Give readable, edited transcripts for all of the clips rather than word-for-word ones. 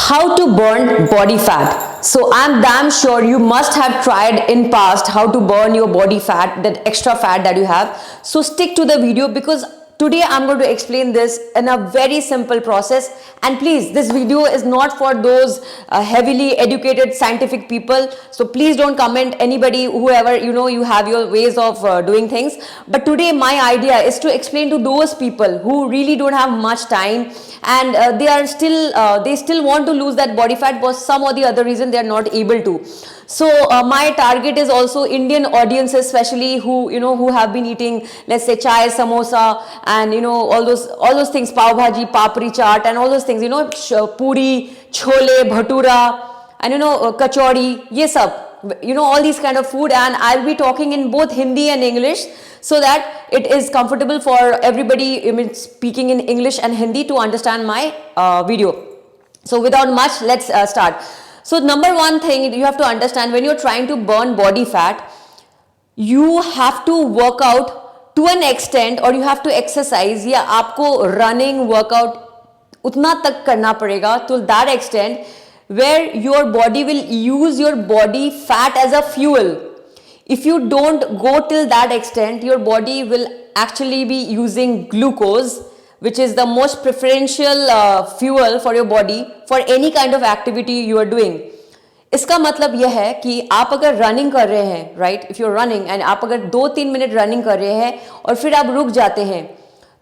How to burn body fat. So I'm damn sure you must have tried in past how to burn your body fat, that extra fat that you have. So stick to the video because today I'm going to explain this in a very simple process. And please, this video is not for those heavily educated scientific people. So please don't comment anybody, whoever, you have your ways of doing things. But today my idea is to explain to those people who really don't have much time and they still want to lose that body fat for some or the other reason they are not able to. So my target is also Indian audiences, especially who have been eating, let's say, chai, samosa, and all those things, pav bhaji, papri chaat, and all those things, puri, chole, bhatura, and kachori, ye sab, all these kind of food. And I'll be talking in both Hindi and English so that it is comfortable for everybody, speaking in English and Hindi, to understand my video. So without much, let's start. So number one thing you have to understand, when you're trying to burn body fat, you have to work out to an extent, or you have to exercise, या आपको running workout उतना तक करना पड़ेगा to that extent where your body will use your body fat as a fuel. If you don't go till that extent, your body will actually be using glucose, which is the most preferential fuel for your body for any kind of activity you are doing. इसका मतलब यह है कि आप अगर running कर रहे हैं, right, if you are running and आप अगर 2-3 मिनट रनिंग कर रहे हैं और फिर आप रुक जाते हैं,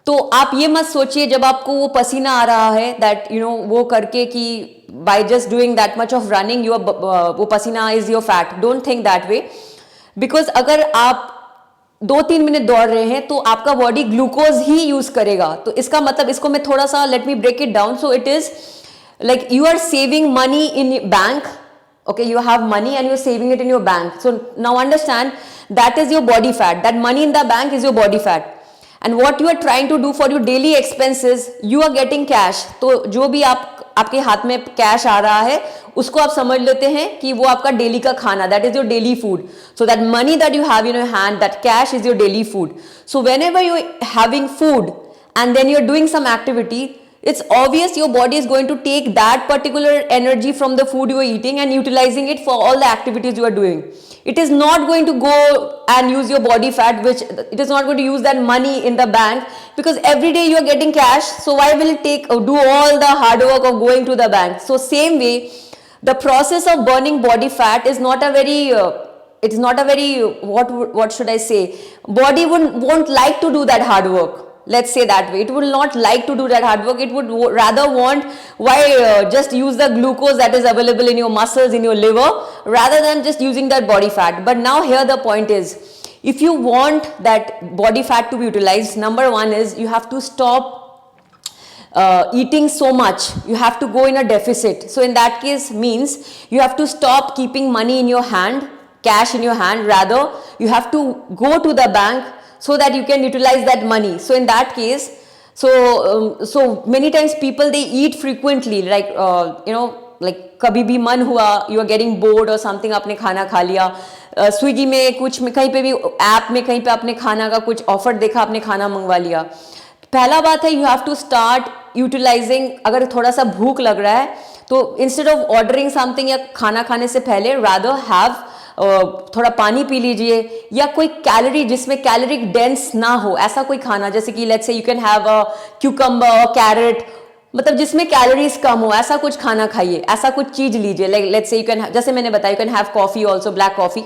तो आप ये मत सोचिए जब आपको वो पसीना आ रहा है दैट वो करके कि by just doing that much of running वो पसीना is your fat. Don't think that way, because अगर आप 2-3 मिनट दौड़ रहे हैं तो आपका बॉडी ग्लूकोज ही यूज करेगा. तो इसका मतलब, इसको मैं थोड़ा सा, let me break it down. So it is like you are saving money in bank. Okay, you have money and you're saving it in your bank. So now understand, that is your body fat. That money in the bank is your body fat. And what you are trying to do for your daily expenses, you are getting cash. तो जो भी आपके हाथ में cash आ रहा है, उसको आप समझ लेते हैं कि वो आपका डेली का खाना, that is your daily food. So that money that you have in your hand, that cash is your daily food. So whenever you're having food and then you're doing some activity, it's obvious your body is going to take that particular energy from the food you are eating and utilizing it for all the activities you are doing. It is not going to go and use your body fat, which it is not going to use that money in the bank, because every day you are getting cash. So why will it do all the hard work of going to the bank? So same way, the process of burning body fat is not a very it's not a very what should I say, body won't like to do that hard work. Let's say that way. It will not like to do that hard work. It would rather want, just use the glucose that is available in your muscles, in your liver, rather than just using that body fat. But now here the point is, if you want that body fat to be utilized, number one is you have to stop eating so much. You have to go in a deficit. So in that case means you have to stop keeping money in your hand, cash in your hand. Rather, you have to go to the bank so that you can utilize that money. So in that case, so many times people, they eat frequently, like like कभी भी मन हुआ, you are getting bored or something, आपने खाना खा लिया, Swiggy में कुछ में कहीं पे भी ऐप में कहीं पे आपने खाना का कुछ ऑफर देखा, आपने खाना मंगवा लिया. पहला बात है, you have to start utilizing. अगर थोड़ा सा भूख लग रहा है तो instead of ordering something या खाना खाने से पहले, rather have थोड़ा पानी पी लीजिए, या कोई कैलोरी जिसमें कैलोरिक डेंस ना हो, ऐसा कोई खाना, जैसे कि let's say you can have a cucumber और कैरेट, मतलब जिसमें कैलोरीज कम हो, ऐसा कुछ खाना खाइए, ऐसा कुछ चीज लीजिए. Like let's say you can, जैसे मैंने बताया, you can have coffee also, black coffee.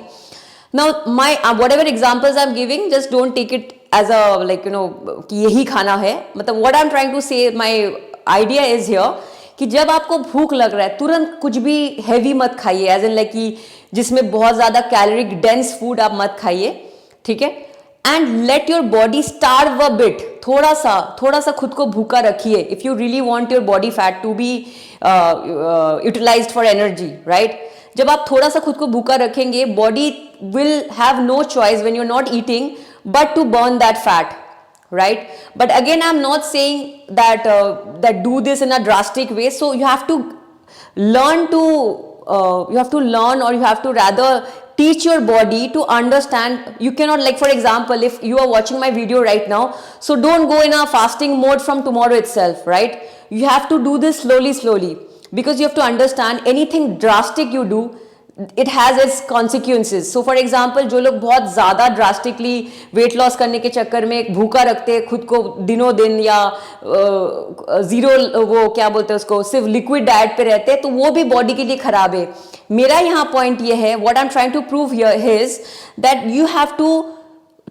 Now my whatever examples I am giving, just don't take it as a like कि यही खाना है. मतलब what I am trying to say, my idea is here कि जब आपको भूख लग रहा है, तुरंत कुछ भी हैवी मत खाइए, एज इन लाइक कि जिसमें बहुत ज्यादा कैलोरिक डेंस फूड आप मत खाइए, ठीक है. And let your body starve a bit. थोड़ा सा खुद को भूखा रखिए, if you really want your body fat to be utilised for energy, right. जब आप थोड़ा सा खुद को भूखा रखेंगे, body will have no choice when you are not eating but to burn that fat, right? But again, I'm not saying that do this in a drastic way. So you have to learn or you have to rather teach your body to understand. You cannot, like for example, if you are watching my video right now, so don't go in a fasting mode from tomorrow itself, right? You have to do this slowly. because you have to understand anything drastic you do, it has its consequences. So for example, जो लोग बहुत ज़्यादा drastically weight loss करने के चक्कर में भूखा रखते हैं खुद को दिनों दिन, या ज़ीरो वो क्या बोलते हैं उसको, सिर्फ लिक्विड डाइट पे रहते हैं, तो वो भी बॉडी के लिए खराब है. मेरा यहाँ पॉइंट ये है, what I'm trying to prove here is that you have to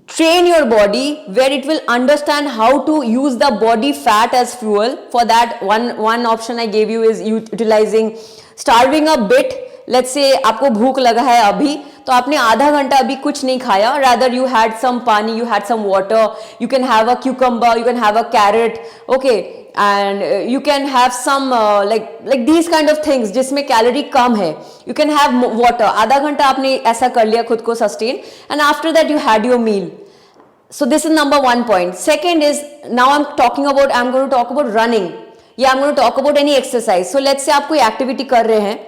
train your body where it will understand how to use the body fat as fuel. For that, one option I gave you is utilizing starving a bit. Let's say आपको भूख लगा है अभी, तो आपने आधा घंटा अभी कुछ नहीं खाया, rather you had some पानी, you had some water, you can have a cucumber, you can have a carrot, okay, and you can have some like these kind of things जिसमें कैलोरी कम है. You can have water. आधा घंटा आपने ऐसा कर लिया खुद को sustain, and after that you had your meal. So this is number one point. Second is, now I'm going to talk about running. Yeah, I'm going to talk about any exercise. So let's say आप कोई activity कर रहे हैं.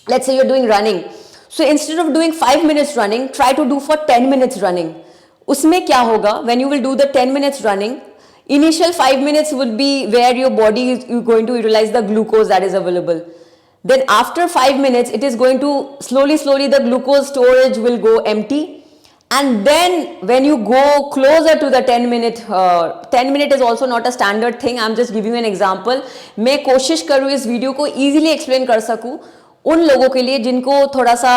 Let's say you're doing running. So instead of doing 5 minutes running, try to do for 10 minutes running. उसमें क्या होगा? When you will do the 10 minutes running, initial 5 minutes would be where your body is going to utilize the glucose that is available. Then after 5 minutes, it is going to slowly the glucose storage will go empty. And then when you go closer to the 10 minute is also not a standard thing. I'm just giving you an example. मैं कोशिश करूँ इस video को easily explain कर सकूँ उन लोगों के लिए जिनको थोड़ा सा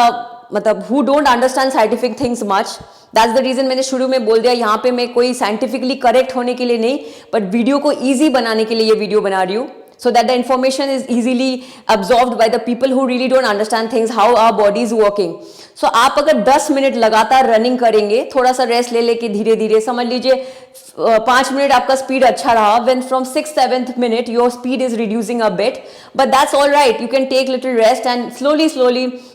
मतलब who don't understand scientific things much. That's the reason मैंने शुरू में बोल दिया, यहाँ पे मैं कोई scientifically correct होने के लिए नहीं, but वीडियो को easy बनाने के लिए ये वीडियो बना रही हूँ, so that the information is easily absorbed by the people who really don't understand things, how our body is working. So आप अगर 10 मिनट लगातार रनिंग करेंगे, थोड़ा सा रेस्ट ले लेके धीरे धीरे, समझ लीजिए 5 मिनट आपका स्पीड अच्छा रहा, when from 6th-7th minute your speed is reducing a bit, but that's all right, you can take little rest and slowly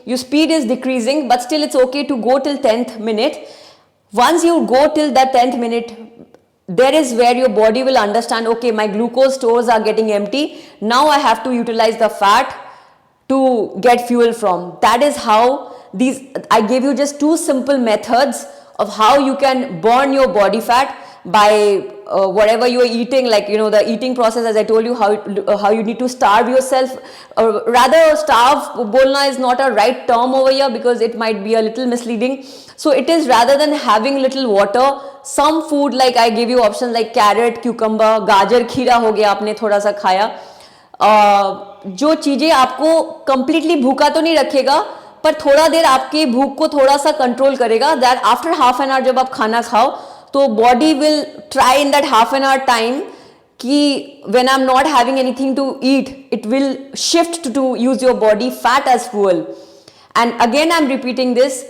your speed is decreasing, but still it's okay to go till 10th minute. Once you go till that 10th minute, there is where your body will understand, okay, my glucose stores are getting empty, now I have to utilize the fat to get fuel from. That is how I gave you just 2 simple methods of how you can burn your body fat by whatever you are eating, like the eating process, as I told you, how you need to starve yourself. Rather, starve bolna is not a right term over here because it might be a little misleading. So it is, rather than having little water, some food, like I give you options like carrot, cucumber, गाजर खीरा हो गया, आपने थोड़ा सा खाया, जो चीजें आपको completely भूखा तो नहीं रखेगा, पर थोड़ा देर आपकी भूख को थोड़ा सा कंट्रोल करेगा. That after half an hour जब आप खाना खाओ, तो body will try in that half an hour time कि when I'm not having anything to eat, it will shift to use your body fat as fuel. And again I'm repeating this,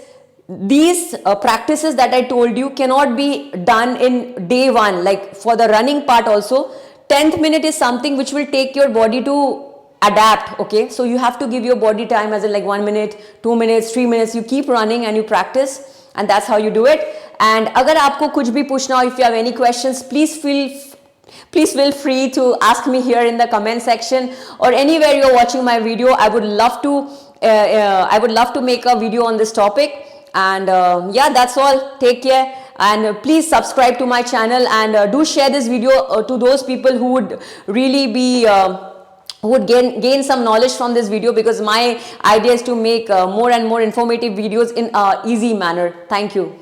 these practices that I told you cannot be done in day one. Like for the running part also, 10th minute is something which will take your body to adapt. Okay, so you have to give your body time, as in like 1 minute, 2 minutes, 3 minutes. You keep running and you practice, and that's how you do it. And अगर आपको कुछ भी पूछना हो, if you have any questions, please feel free to ask me here in the comment section or anywhere you're watching my video. I would love to make a video on this topic. And yeah, that's all. Take care, and please subscribe to my channel, and do share this video to those people who would really be who would gain some knowledge from this video, because my idea is to make more and more informative videos in a easy manner. Thank you.